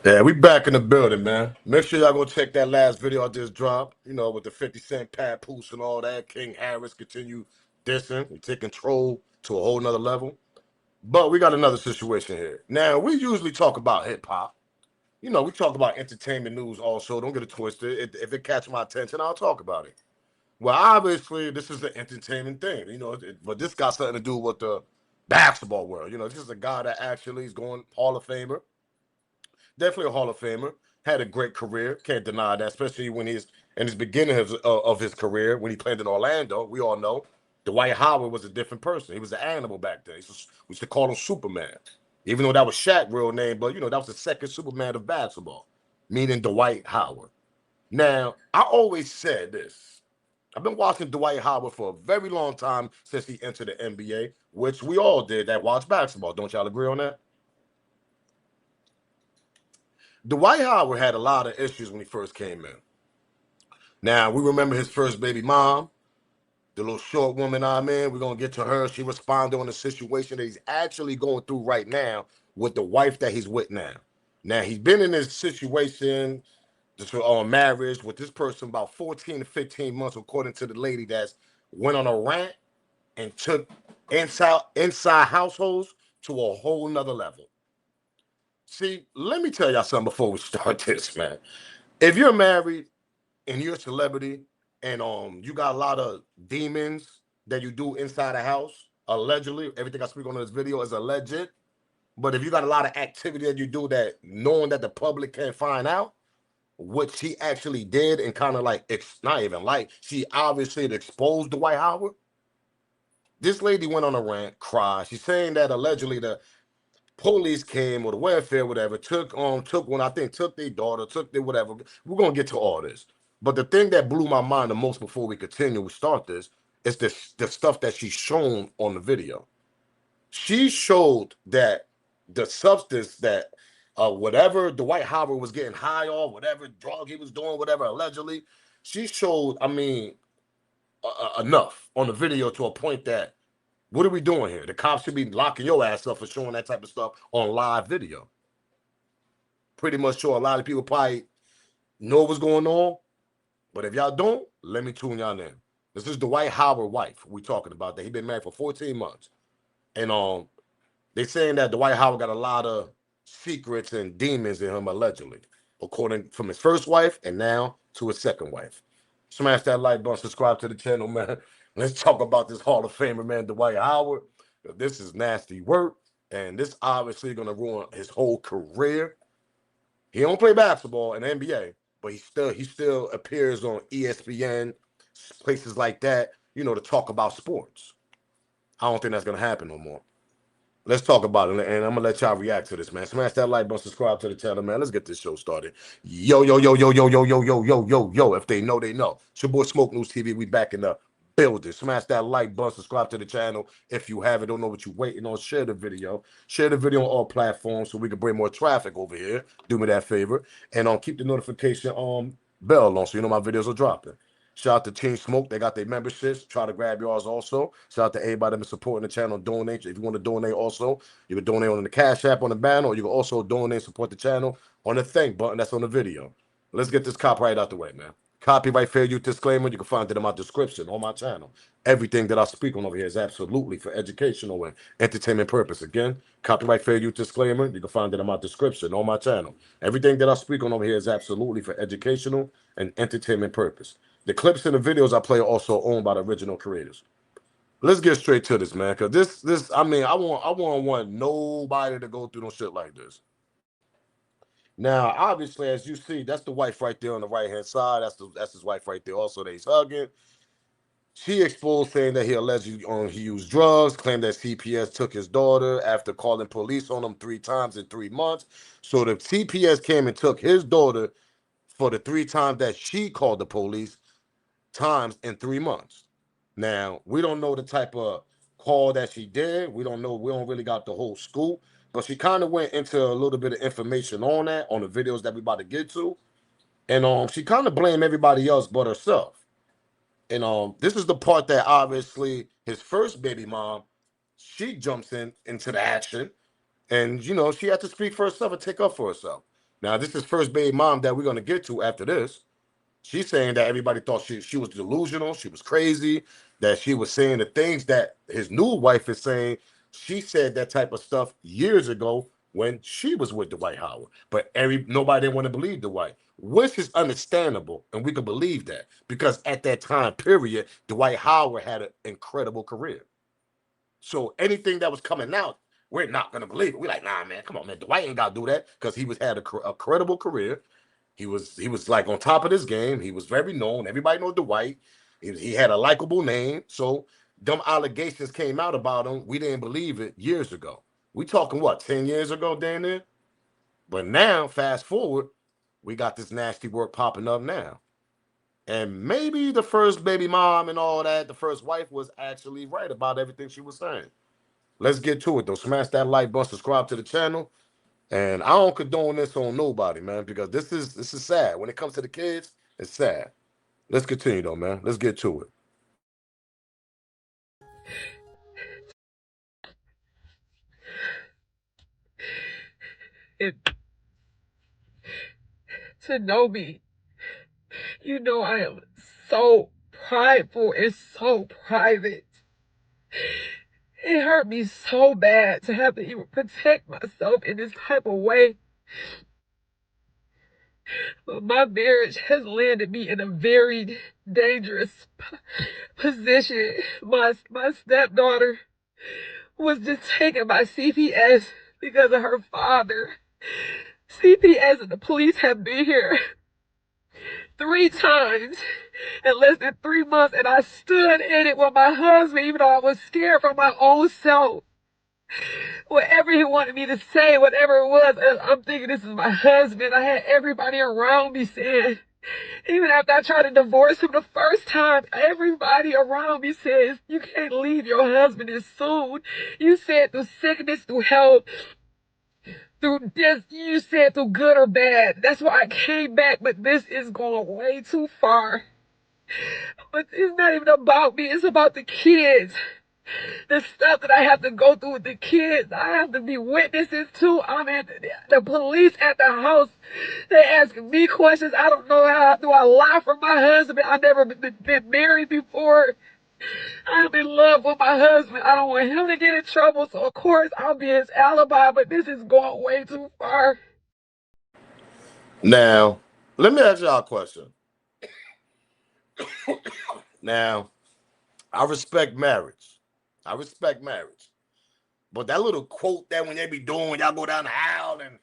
Yeah, we back in the building, man. Make sure y'all go check that last video I just dropped, with the 50 Cent papoose and all that. King Harris continue dissing and take control to a whole nother level. But we got another situation here. Now, we usually talk about hip hop. We talk about entertainment news also. Don't get it twisted. If it catch my attention, I'll talk about it. Well, obviously, this is an entertainment thing, but this got something to do with the basketball world. This is a guy that actually is going Hall of Famer. Definitely a Hall of Famer. Had a great career. Can't deny that, especially when he's in his beginning of his career when he played in Orlando. We all know Dwight Howard was a different person. He was an animal back then. We used to call him Superman, even though that was Shaq's real name. But that was the second Superman of basketball, meaning Dwight Howard. Now, I always said this. I've been watching Dwight Howard for a very long time since he entered the NBA, which we all did that watch basketball. Don't y'all agree on that? Dwight Howard had a lot of issues when he first came in. Now, we remember his first baby mom, the little short woman I'm in. We're going to get to her. She responded on the situation that he's actually going through right now with the wife that he's with now. Now, he's been in this situation, this marriage with this person about 14 to 15 months, according to the lady that's went on a rant and took inside households to a whole nother level. See, let me tell y'all something before we start this, man. If you're married and you're a celebrity and you got a lot of demons that you do inside a house, allegedly, everything I speak on in this video is alleged. But if you got a lot of activity that you do that knowing that the public can't find out, what she actually did and kind of like, it's not even like, she obviously exposed Dwight Howard. This lady went on a rant, cried. She's saying that allegedly the police came or the welfare, whatever, took one, I think took their daughter, took their whatever. We're gonna get to all this. But the thing that blew my mind the most before we continue, we start this, is the stuff that she's shown on the video. She showed that the substance that whatever Dwight Howard was getting high on, whatever drug he was doing, whatever allegedly, she showed, enough on the video to a point that what are we doing here? The cops should be locking your ass up for showing that type of stuff on live video. Pretty much sure a lot of people probably know what's going on, but if y'all don't, let me tune y'all in. This is Dwight Howard wife we talking about that he been married for 14 months. And they saying that Dwight Howard got a lot of secrets and demons in him allegedly, according from his first wife and now to his second wife. Smash that like button, subscribe to the channel, man. Let's talk about this Hall of Famer, man, Dwight Howard. This is nasty work, and this obviously gonna ruin his whole career. He don't play basketball in the NBA, but he still appears on ESPN, places like that, to talk about sports. I don't think that's gonna happen no more. Let's talk about it, and I'm gonna let y'all react to this, man. Smash that like button, subscribe to the channel, man. Let's get this show started. Yo, yo, yo, yo, yo, yo, yo, yo, yo, yo, yo. If they know, they know. It's your boy Smoke News TV. We back in the building. Smash that like button, subscribe to the channel. If you haven't, don't know what you're waiting on, share the video. Share the video on all platforms so we can bring more traffic over here. Do me that favor, and keep the notification bell on so you know my videos are dropping. Shout out to Team Smoke. They got their memberships. Try to grab yours also. Shout out to everybody that's supporting the channel. Donate. If you want to donate also, you can donate on the Cash App on the banner, or you can also donate, support the channel on the thank button that's on the video. Let's get this copyright out the way, man. Copyright fair use disclaimer. You can find it in my description on my channel. Everything that I speak on over here is absolutely for educational and entertainment purpose. Again, copyright fair use disclaimer. You can find it in my description on my channel. Everything that I speak on over here is absolutely for educational and entertainment purpose. The clips and the videos I play are also owned by the original creators. Let's get straight to this, man. Cause I want nobody to go through no shit like this. Now, obviously, as you see, that's the wife right there on the right hand side. That's his wife right there. Also, that he's hugging. She exposed saying that he allegedly he used drugs, claimed that CPS took his daughter after calling police on him 3 times in 3 months. So the CPS came and took his daughter for the 3 times that she called the police times in 3 months. Now, we don't know the type of call that she did. We don't know. We don't really got the whole scoop. But she kind of went into a little bit of information on that, on the videos that we about to get to. And she kind of blamed everybody else but herself. And this is the part that obviously his first baby mom, she jumps into the action. And, she had to speak for herself and take up for herself. Now, this is first baby mom that we're going to get to after this. She's saying that everybody thought she was delusional, she was crazy, that she was saying the things that his new wife is saying. She said that type of stuff years ago when she was with Dwight Howard. But nobody didn't want to believe Dwight, which is understandable, and we can believe that because at that time period, Dwight Howard had an incredible career. So anything that was coming out, we're not gonna believe it. We're like, nah, man, come on, man. Dwight ain't got to do that because he was had a credible career. He was like on top of this game. He was very known. Everybody knows Dwight. He had a likable name. So them allegations came out about him. We didn't believe it years ago. We talking what 10 years ago, Dan? But now, fast forward, we got this nasty work popping up now. And maybe the first baby mom and all that, the first wife was actually right about everything she was saying. Let's get to it though. Smash that like button, subscribe to the channel. And I don't condone this on nobody, man, because this is sad. When it comes to the kids, it's sad. Let's continue though, man. Let's get to it. And to know me, you know I am so prideful and so private. It hurt me so bad to have to even protect myself in this type of way. But my marriage has landed me in a very dangerous position. My stepdaughter was just taken by CPS because of her father. CPS and the police have been here 3 times in less than 3 months, and I stood in it with my husband, even though I was scared for my own self. Whatever he wanted me to say, whatever it was, I'm thinking this is my husband. I had everybody around me saying, even after I tried to divorce him the first time, everybody around me says, you can't leave your husband this soon. You said through sickness, through health, through just, you said through good or bad. That's why I came back, but this is going way too far. But it's not even about me, it's about the kids. The stuff that I have to go through with the kids, I have to be witnesses to. I'm at the police at the house. They ask me questions. I don't know how do I lie for my husband. I've never been married before. I'm in love with my husband. I don't want him to get in trouble, so of course I'll be his alibi. But this is going way too far. Now, let me ask y'all a question. Now, I respect marriage. I respect marriage. But that little quote that when they be doing when y'all go down the aisle and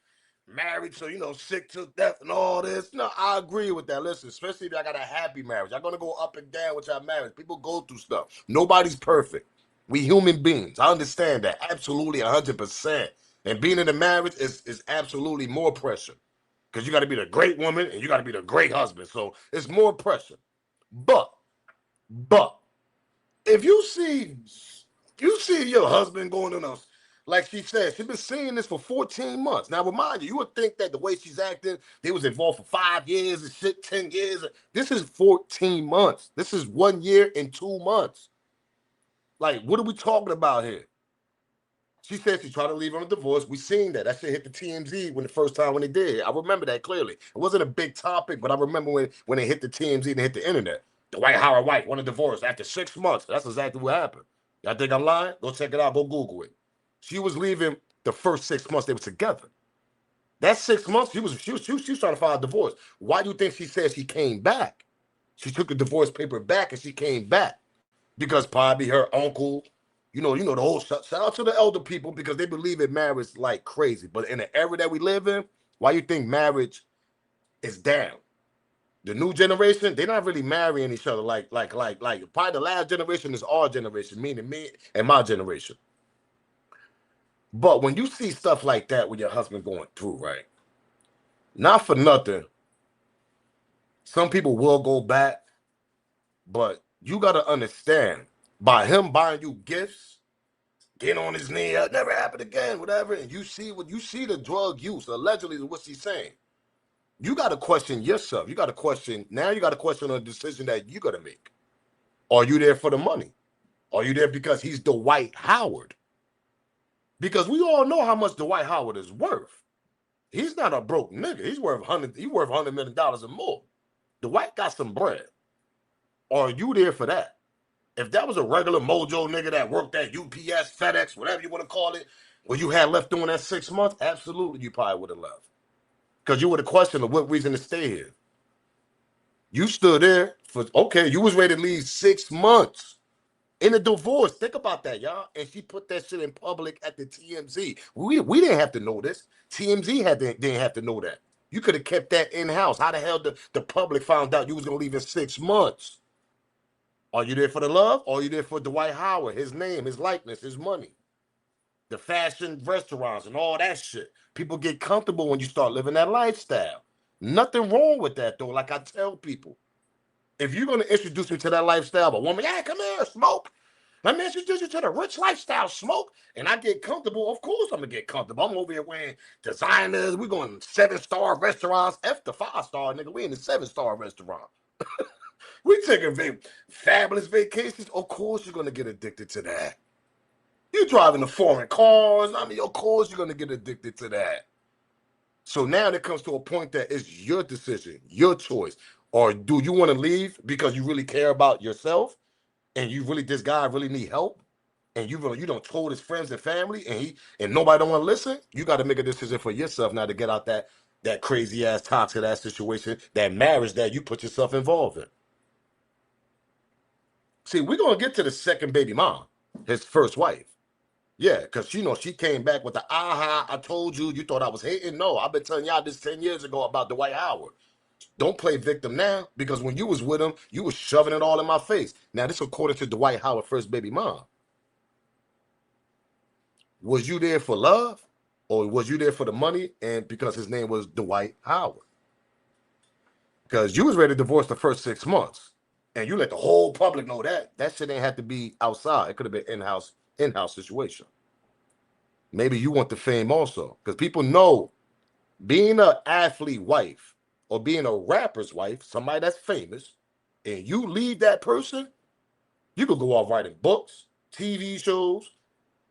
married, so sick to death and all this. No, I agree with that. Listen, especially if y'all got a happy marriage. Y'all gonna go up and down with y'all marriage. People go through stuff. Nobody's perfect. We human beings. I understand that. Absolutely 100%. And being in a marriage is absolutely more pressure. Because you got to be the great woman and you got to be the great husband. So it's more pressure. But, but if you see your husband going on us, like she said, she's been seeing this for 14 months. Now, remind you, you would think that the way she's acting, they was involved for 5 years and shit, 10 years. This is 14 months. This is 1 year and 2 months. Like, what are we talking about here? She said she tried to leave on a divorce. We seen that. That shit hit the TMZ when the first time when they did. I remember that clearly. It wasn't a big topic, but I remember when it hit the TMZ and hit the internet. Dwight Howard White won a divorce after 6 months. That's exactly what happened. Y'all think I'm lying? Go check it out. Go Google it. She was leaving the first 6 months they were together. That 6 months, she was trying to file a divorce. Why do you think she said she came back? She took the divorce paper back and she came back because probably her uncle, the whole shout out to the elder people because they believe in marriage like crazy. But in the era that we live in, why you think marriage is down? The new generation, they're not really marrying each other like probably the last generation is our generation, meaning me and my generation. But when you see stuff like that with your husband going through, right? Not for nothing, some people will go back, but you gotta understand by him buying you gifts, getting on his knee, that never happened again, whatever. And you see the drug use, allegedly is what she's saying. You got to question yourself. You got to question a decision that you got to make. Are you there for the money? Are you there because he's Dwight Howard? Because we all know how much Dwight Howard is worth. He's not a broke nigga. He's worth $100 million or more. Dwight got some bread. Are you there for that? If that was a regular mojo nigga that worked at UPS, FedEx, whatever you want to call it, what you had left doing that 6 months, absolutely you probably would have left. Because you would have questioned what reason to stay here. You stood there for, okay, you was ready to leave 6 months in a divorce. Think about that, y'all. And she put that shit in public at the TMZ. We didn't have to know this. TMZ didn't have to know that. You could have kept that in-house. How the hell the public found out you was going to leave in 6 months? Are you there for the love? Or are you there for Dwight Howard, his name, his likeness, his money? The fashion restaurants and all that shit. People get comfortable when you start living that lifestyle. Nothing wrong with that, though. Like I tell people, if you're going to introduce me to that lifestyle, a woman, yeah, come here, smoke. Let me introduce you to the rich lifestyle, smoke. And I get comfortable. Of course I'm going to get comfortable. I'm over here wearing designers. We're going 7-star restaurants. F the 5-star, nigga. We in the 7-star restaurant. We taking fabulous vacations. Of course you're going to get addicted to that. You're driving the foreign cars. I mean, of course you're going to get addicted to that. So now it comes to a point that it's your decision, your choice. Or do you want to leave because you really care about yourself and you really, this guy really need help and you don't told his friends and family and nobody don't want to listen? You got to make a decision for yourself now to get out that crazy ass toxic ass situation, that marriage that you put yourself involved in. See, we're going to get to the second baby mom, his first wife. Yeah, because, she came back with the, I told you, you thought I was hating. No, I've been telling y'all this 10 years ago about Dwight Howard. Don't play victim now, because when you was with him, you was shoving it all in my face. Now, this according to Dwight Howard, first baby mom. Was you there for love? Or was you there for the money? And because his name was Dwight Howard. Because you was ready to divorce the first 6 months. And you let the whole public know that. That shit ain't have to be outside. It could have been in-house situation. Maybe you want the fame also. Because people know being an athlete wife or being a rapper's wife, somebody that's famous, and you leave that person, you could go off writing books, TV shows.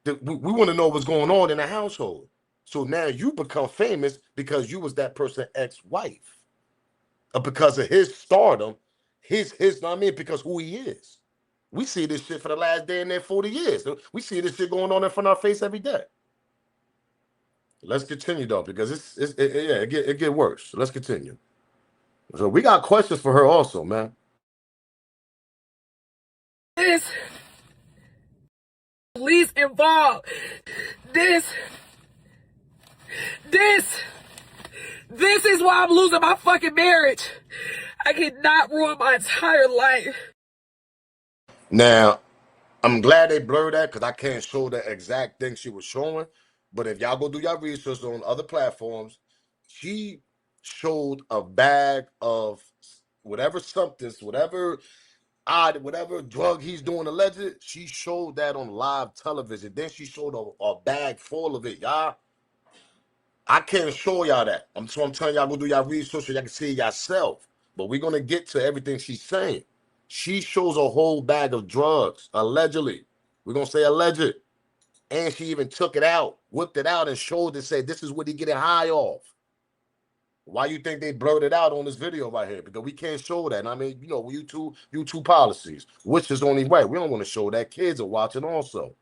We want to know what's going on in the household. So now you become famous because you was that person's ex-wife. Or because of his stardom, because who he is. We see this shit for the last day and there 40 years. We see this shit going on in front of our face every day. Let's continue though, because it get worse. So let's continue. So we got questions for her also, man. This police involved. This is why I'm losing my fucking marriage. I cannot ruin my entire life. Now, I'm glad they blurred that because I can't show the exact thing she was showing. But if y'all go do y'all research on other platforms, she showed a bag of whatever substance, whatever drug he's doing alleged. She showed that on live television. Then she showed a bag full of it, y'all. I can't show y'all that. I'm telling y'all, go do y'all research so y'all can see it yourself. But we're going to get to everything she's saying. She shows a whole bag of drugs, allegedly. We're going to say alleged. And she even took it out, whipped it out, and showed and said, this is what he getting high off. Why you think they blurred it out on this video right here? Because we can't show that. And I mean, YouTube policies, which is only right. We don't want to show that. Kids are watching also.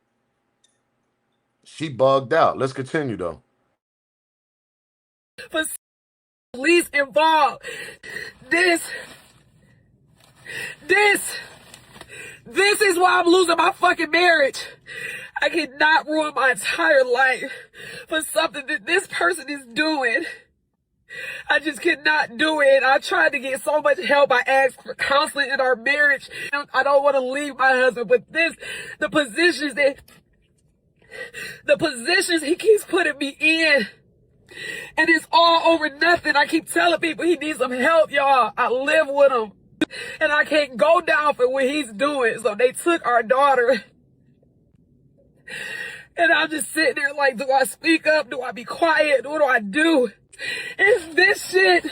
She bugged out. Let's continue, though. For police involved. This is why I'm losing my fucking marriage. I cannot ruin my entire life for something that this person is doing. I just cannot do it. I tried to get so much help. I asked for counseling in our marriage. I don't want to leave my husband, but the positions he keeps putting me in. And it's all over nothing. I keep telling people he needs some help, y'all. I live with him. And I can't go down for what he's doing. So they took our daughter. And I'm just sitting there like, do I speak up? Do I be quiet? What do I do? It's this shit.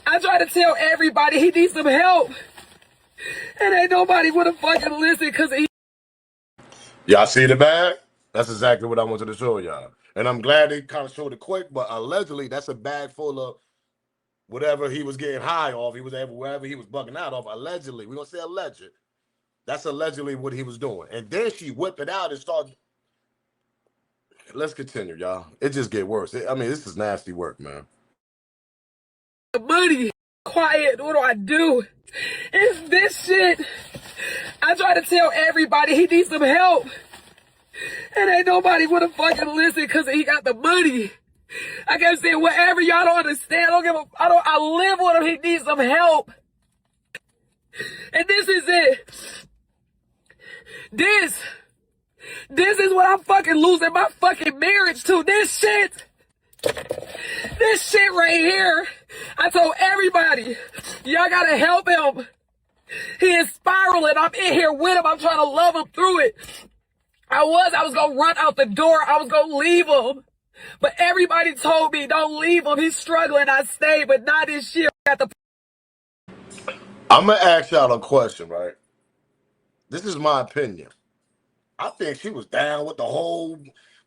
I try to tell everybody he needs some help. And ain't nobody want to fucking listen because he... Y'all see the bag? That's exactly what I wanted to show y'all. And I'm glad they kind of showed it quick, but allegedly that's a bag full of whatever he was getting high off. He was wherever he was bugging out off. Allegedly, we're gonna say alleged. That's allegedly what he was doing. And then she whipped it out and started. Let's continue, y'all. It just get worse. I mean, this is nasty work, man. Money, quiet. What do I do? It's this shit. I try to tell everybody he needs some help. And ain't nobody wanna fucking listen because he got the money. I kept saying, whatever, y'all don't understand. I live with him. He needs some help. And this is it. This is what I'm fucking losing my fucking marriage to. This shit right here. I told everybody, y'all gotta help him. He is spiraling. I'm in here with him. I'm trying to love him through it. I was gonna run out the door. I was gonna leave him. But everybody told me, don't leave him. He's struggling. I stayed, but not this year. I'm going to ask y'all a question, right? This is my opinion. I think she was down with the whole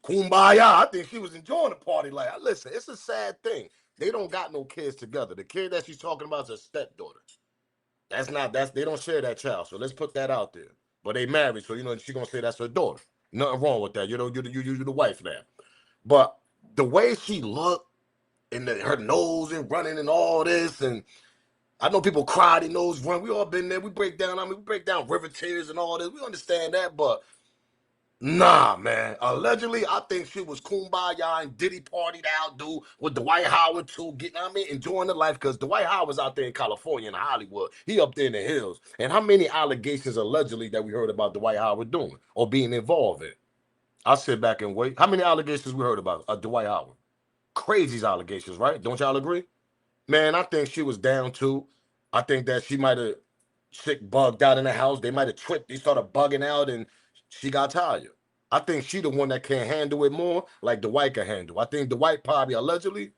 kumbaya. I think she was enjoying the party. Like, listen, it's a sad thing. They don't got no kids together. The kid that she's talking about is a stepdaughter. They don't share that child. So let's put that out there. But they married, so she's gonna say that's her daughter. Nothing wrong with that. You're the wife now. But the way she looked and her nose and running and all this, and I know people cry, their nose run. We all been there. We break down. We break down river tears and all this. We understand that, but nah, man. Allegedly, I think she was kumbaya and Diddy partied out, dude, with Dwight Howard too, enjoying the life, because Dwight Howard's out there in California and Hollywood. He up there in the hills. And how many allegations allegedly that we heard about Dwight Howard doing or being involved in? I'll sit back and wait. How many allegations we heard about Dwight Howard? Crazy allegations, right? Don't y'all agree? Man, I think she was down too. I think that she might have sick bugged out in the house. They might have tripped. They started bugging out and she got tired. I think she the one that can handle it more like Dwight can handle. I think Dwight probably allegedly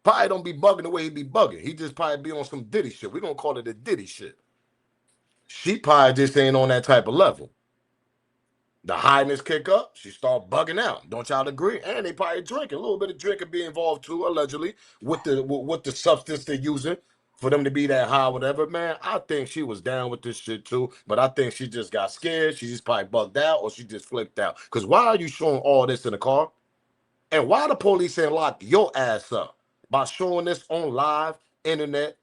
probably don't be bugging the way he be bugging. He just probably be on some Diddy shit. We're going to call it a Diddy shit. She probably just ain't on that type of level. The highness kick up, she start bugging out. Don't y'all agree? And they probably drinking. A little bit of drinking be involved too, allegedly, with the substance they're using for them to be that high, whatever. Man, I think she was down with this shit too, but I think she just got scared. She just probably bugged out or she just flipped out. Because why are you showing all this in the car? And why the police ain't lock your ass up? By showing this on live, internet,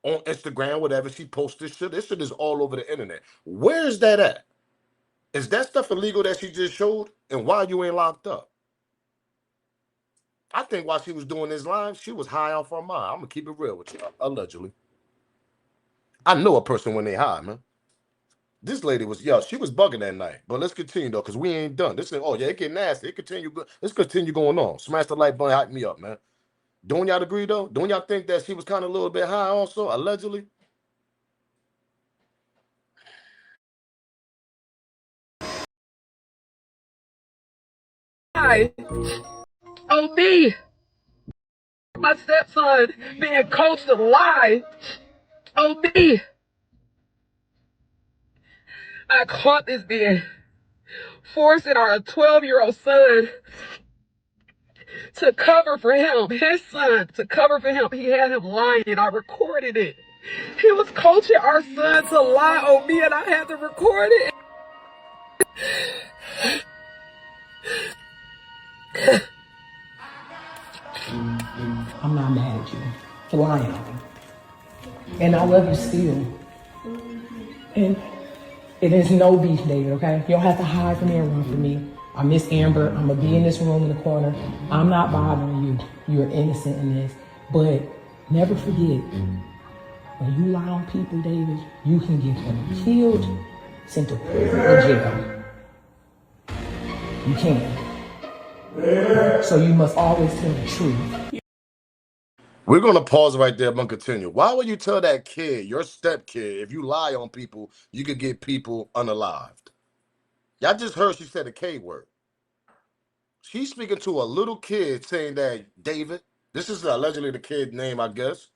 on Instagram, whatever. She posts this shit. This shit is all over the internet. Where's that at? Is that stuff illegal that she just showed? And why you ain't locked up? I think while she was doing this live, she was high off her mind. I'm going to keep it real with you, allegedly. I know a person when they high, man. This lady was, she was bugging that night. But let's continue, though, because we ain't done. This is, it get nasty. Let's continue going on. Smash the like button, hype me up, man. Don't y'all agree, though? Don't y'all think that she was kind of a little bit high also, allegedly? Hi. Oh, me. My stepson being coached to lie. Oh, me. I caught this man forcing our 12-year-old son to cover for him, his son, to cover for him. He had him lying. I recorded it. He was coaching our son to lie on me, and I had to record it. I'm not mad at you for lying on me. And I love you still. And it is no beef, David, okay? You don't have to hide from me and run from me. I miss Amber. I'm going to be in this room in the corner. I'm not bothering you. You're innocent in this. But never forget, when you lie on people, David, you can get them killed, sent to prison or jail. You can. So you must always tell the truth. We're going to pause right there. I'm going to continue. Why would you tell that kid, your stepkid, if you lie on people, you could get people unalived? Y'all just heard she said a K word. She's speaking to a little kid saying that, David, this is allegedly the kid's name, I guess.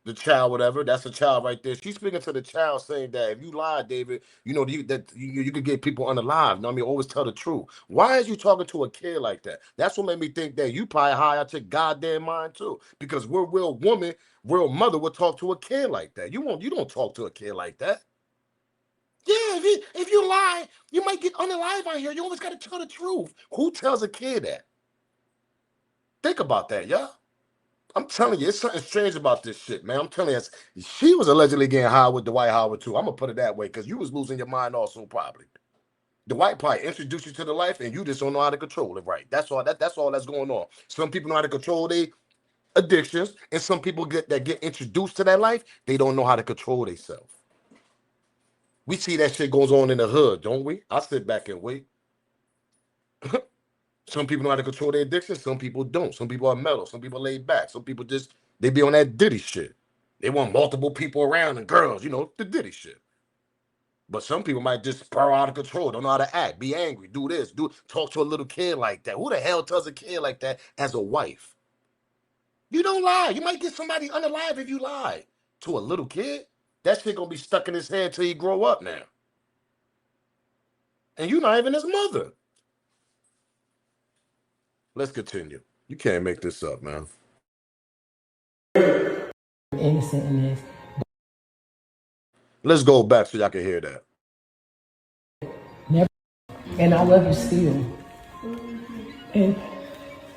the child, whatever. That's a child right there. She's speaking to the child, saying that if you lie, David, you could get people unalive. You know what I mean? Always tell the truth. Why is you talking to a kid like that? That's what made me think that you probably high out your goddamn mind too. Because we're real woman, real mother would talk to a kid like that. You don't talk to a kid like that. Yeah, if you lie, you might get unalive out here. You always got to tell the truth. Who tells a kid that? Think about that, y'all. I'm telling you, it's something strange about this shit, man. I'm telling you, she was allegedly getting high with Dwight Howard too. I'm gonna put it that way, because you was losing your mind also, probably. Dwight probably introduced you to the life, and you just don't know how to control it, right? That's all. That's all that's going on. Some people know how to control their addictions, and some people get introduced to that life, they don't know how to control themselves. We see that shit goes on in the hood, don't we? I sit back and wait. Some people know how to control their addiction. Some people don't. Some people are mellow. Some people laid back. Some people just, they be on that Diddy shit. They want multiple people around and girls, the Diddy shit. But some people might just spiral out of control, don't know how to act, be angry, do this, talk to a little kid like that. Who the hell tells a kid like that as a wife? You don't lie. You might get somebody unalive if you lie to a little kid. That shit gonna be stuck in his head till he grow up now. And you're not even his mother. Let's continue. You can't make this up, man. Innocent in this. Let's go back so y'all can hear that. Never. And I love you still. And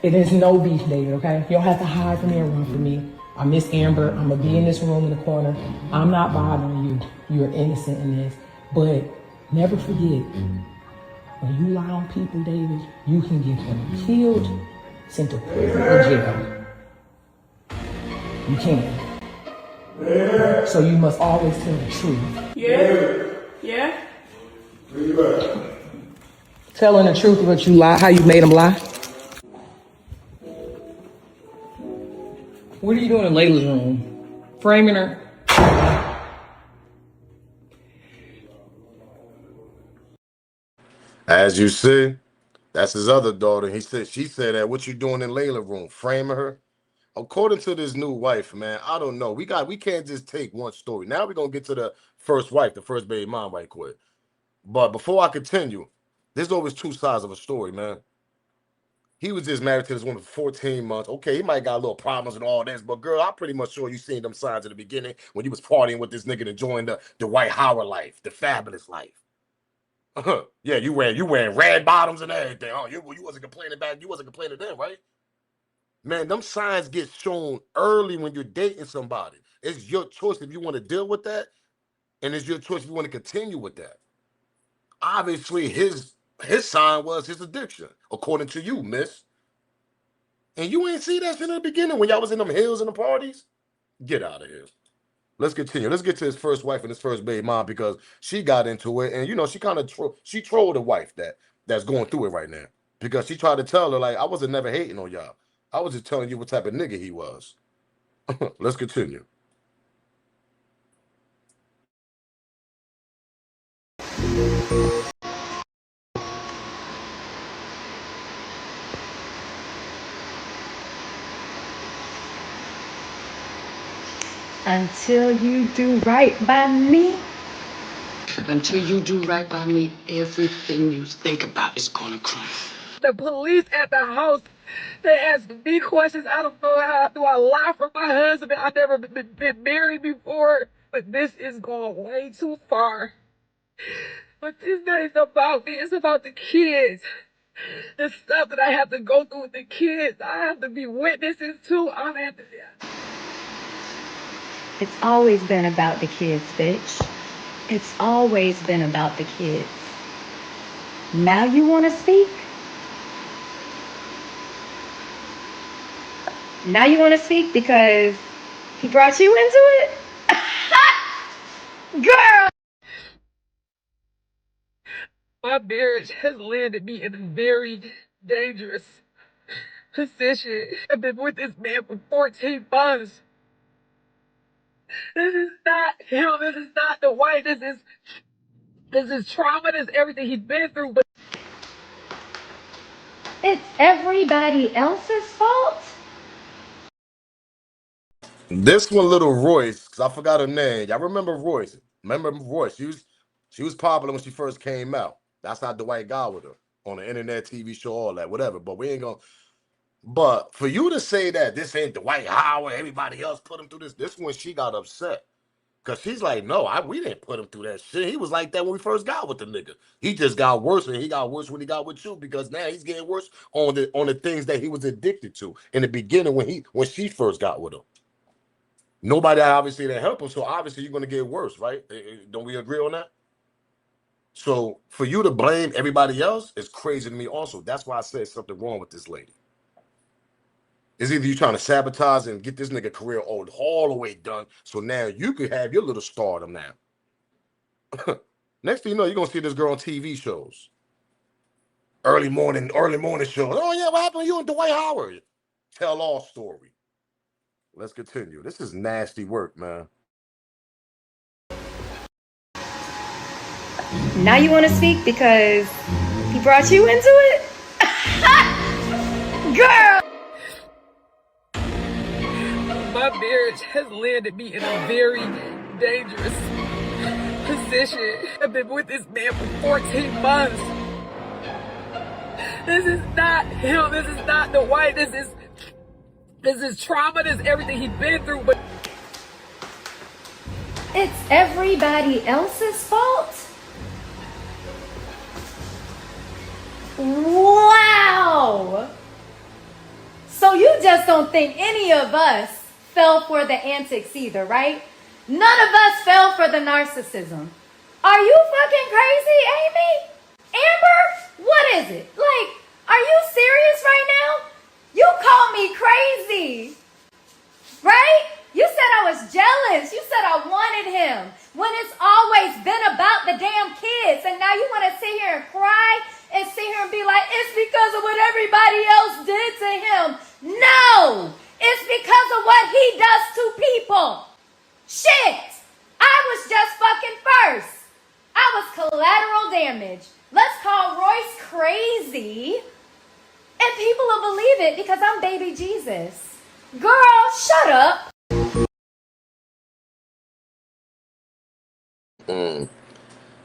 it is no beef, David, okay? You don't have to hide from me and run from me. I miss Amber. I'm going to be in this room in the corner. I'm not bothering you. You're innocent in this. But never forget, when you lie on people, David, you can get them killed, sent to prison or jail. You can. So you must always tell the truth. Yeah. Telling the truth about you lie, how you made them lie. What are you doing in Layla's room? Framing her? As you see, that's his other daughter. She said that, what you doing in Layla's room? Framing her? According to this new wife, man, I don't know. We can't just take one story. Now we're gonna get to the first wife, the first baby mom right quick. But before I continue, there's always two sides of a story, man. He was just married to this woman for 14 months. Okay, he might got a little problems and all this, but girl, I'm pretty much sure you seen them signs at the beginning when you was partying with this nigga and enjoying the Dwight Howard life, the fabulous life. Yeah, you wearing red bottoms and everything. Oh, you wasn't complaining back. You wasn't complaining then, right? Man, them signs get shown early when you're dating somebody. It's your choice if you want to deal with that, and it's your choice if you want to continue with that. Obviously, his sign was his addiction, according to you, miss. And you ain't see that shit in the beginning when y'all was in them hills and the parties? Get out of here. Let's continue. Let's get to his first wife and his first baby mom, because she got into it, and she kind of she trolled a wife that's going through it right now, because she tried to tell her, like, I wasn't never hating on y'all. I was just telling you what type of nigga he was. Let's continue. Until you do right by me. Until you do right by me, everything you think about is gonna crumble. The police at the house, they ask me questions. I don't know how do I lie for my husband. I've never been married before, but this is going way too far. But this not even about me. It's about the kids. The stuff that I have to go through with the kids. I have to be witnesses to. I'm at the. It's always been about the kids, bitch. It's always been about the kids. Now you want to speak? Now you want to speak because he brought you into it? Girl! My marriage has landed me in a very dangerous position. I've been with this man for 14 months. This is not him. This is not the wife. This is trauma. This is everything he's been through. But It's everybody else's fault? This one, little Royce, because I forgot her name. Y'all remember Royce? Remember Royce? She was popular when she first came out. That's how Dwight got with her on the internet, TV show, all that, whatever. But we ain't gonna. But for you to say that this ain't Dwight Howard, everybody else put him through this one, she got upset. Cause she's like, no, we didn't put him through that shit. He was like that when we first got with the nigga. He just got worse, and he got worse when he got with you, because now he's getting worse on the things that he was addicted to in the beginning when she first got with him. Nobody obviously to help him, so obviously you're gonna get worse, right? Don't we agree on that? So for you to blame everybody else is crazy to me. Also, that's why I said something wrong with this lady. It's either you trying to sabotage and get this nigga career all the way done, so now you could have your little stardom now. Next thing you know, you're gonna see this girl on TV shows, early morning shows. Oh yeah, what happened to you and Dwight Howard? Tell all story. Let's continue. This is nasty work, man. Now you want to speak because he brought you into it? Girl! My marriage has landed me in a very dangerous position. I've been with this man for 14 months. This is not him. This is not Dwight. This is trauma. This is everything he's been through. But It's everybody else's fault? Wow! So you just don't think any of us fell for the antics either, right? None of us fell for the narcissism. Are you fucking crazy, Amy? Amber? What is it? Like, are you serious right now? You call me crazy, right? You said I was jealous. You said I wanted him when it's always been about the damn kids. And now you want to sit here and cry and sit here and be like, it's because of what everybody else did to him. No, it's because of what he does to people. Shit, I was just fucking first. I was collateral damage. Let's call Royce crazy, and people will believe it because I'm baby Jesus. Girl, shut up.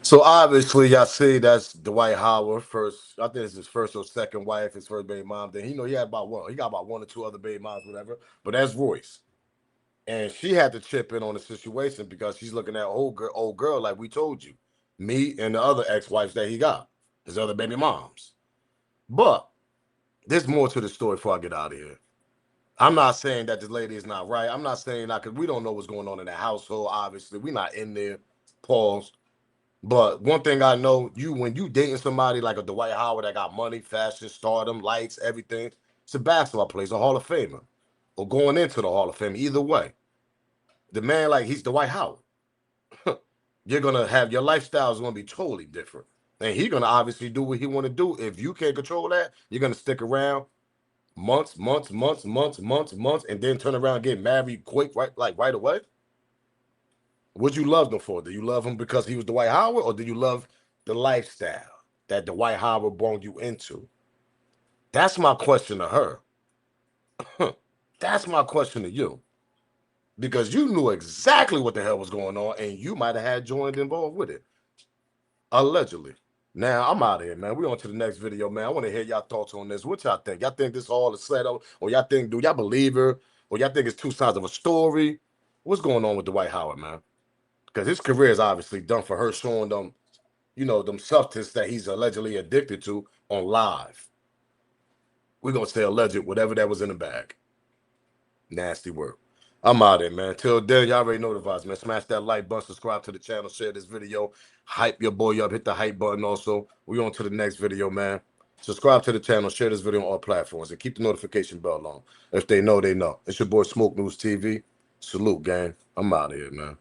So obviously, y'all see that's Dwight Howard first. I think it's his first or second wife, his first baby mom. Then he had about one. He got about one or two other baby moms, whatever. But that's Royce, and she had to chip in on the situation because she's looking at old girl, like we told you, me and the other ex-wives that he got, his other baby moms. But there's more to the story before I get out of here. I'm not saying that this lady is not right. I'm not saying that because we don't know what's going on in the household. Obviously, we're not in there. Pause. But one thing I know, when you dating somebody like a Dwight Howard that got money, fashion, stardom, lights, everything, it's a basketball player, a Hall of Famer, or going into the Hall of Fame. Either way, the man, like, he's Dwight Howard. You're gonna have your lifestyle is gonna be totally different, and he's gonna obviously do what he want to do. If you can't control that, you're gonna stick around months, and then turn around and get married quick, right away. What you loved him for? Do you love him because he was Dwight Howard, or do you love the lifestyle that Dwight Howard brought you into? That's my question to her. That's my question to you. Because you knew exactly what the hell was going on, and you might have had joined involved with it. Allegedly. Now, I'm out of here, man. We on to the next video, man. I want to hear y'all thoughts on this. What y'all think? Y'all think this all is set up? Or y'all think, do y'all believe her? Or y'all think it's two sides of a story? What's going on with Dwight Howard, man? Because his career is obviously done for her showing them, them substances that he's allegedly addicted to on live. We're going to say alleged, whatever that was in the bag. Nasty work. I'm out of here, man. Till then, y'all already know the vibes, man. Smash that like button, subscribe to the channel, share this video, hype your boy up, hit the hype button also. We on to the next video, man. Subscribe to the channel, share this video on all platforms, and keep the notification bell on. If they know, they know. It's your boy Smoke News TV. Salute, gang. I'm out of here, man.